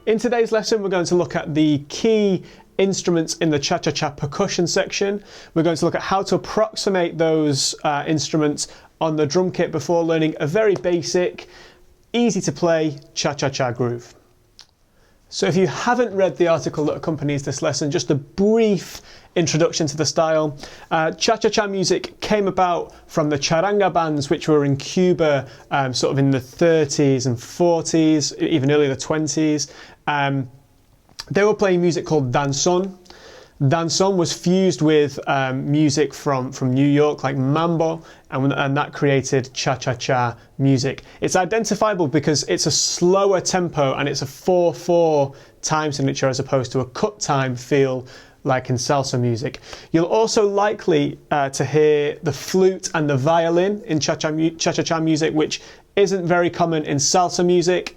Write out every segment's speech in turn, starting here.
In today's lesson, we're going to look at the key instruments in the Chachacha percussion section. We're going to look at how to approximate those instruments on the drum kit before learning a very basic, easy to play Chachacha groove. So if you haven't read the article that accompanies this lesson, just a brief introduction to the style. Cha-cha-cha music came about from the charanga bands which were in Cuba sort of in the 30s and 40s, even early the 20s. They were playing music called danzón. Danzón was fused with music from New York, like mambo, and that created cha-cha-cha music. It's identifiable because it's a slower tempo and it's a 4/4 time signature as opposed to a cut time feel like in salsa music. You'll also likely to hear the flute and the violin in cha-cha-cha music, which isn't very common in salsa music.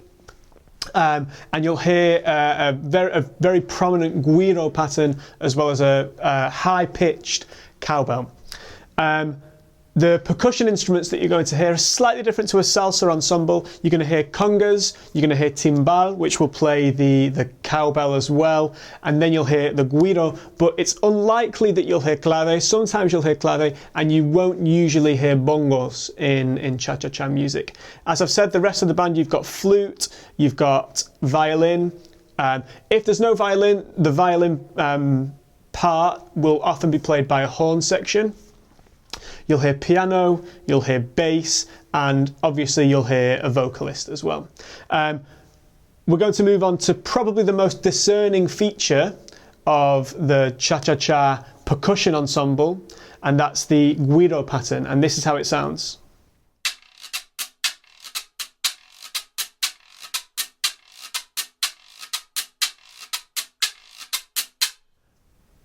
And you'll hear a very prominent guiro pattern as well as a high-pitched cowbell. The percussion instruments that you're going to hear are slightly different to a salsa ensemble. You're going to hear congas, you're going to hear timbal, which will play the cowbell as well, and then you'll hear the guiro, but it's unlikely that you'll hear clave. Sometimes you'll hear clave, and you won't usually hear bongos in cha-cha-cha music. As I've said, the rest of the band, you've got flute, you've got violin. If there's no violin, the violin part will often be played by a horn section. You'll hear piano, you'll hear bass, and obviously you'll hear a vocalist as well. We're going to move on to probably the most discerning feature of the cha-cha-cha percussion ensemble, and that's the Guido pattern, and this is how it sounds.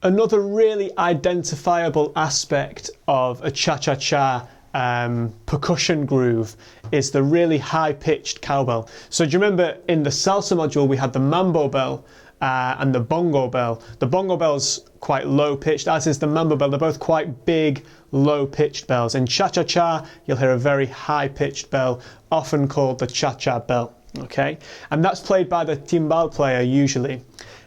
Another really identifiable aspect of a cha-cha-cha percussion groove is the really high-pitched cowbell. So do you remember in the salsa module we had the mambo bell and the bongo bell. The bongo bell's quite low-pitched, as is the mambo bell. They're both quite big, low-pitched bells. In cha-cha-cha you'll hear a very high-pitched bell, often called the cha-cha bell. Okay, and that's played by the timbal player usually.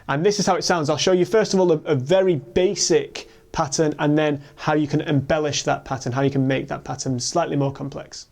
And this is how it sounds. I'll show you first of all a very basic pattern and then how you can embellish that pattern, how you can make that pattern slightly more complex.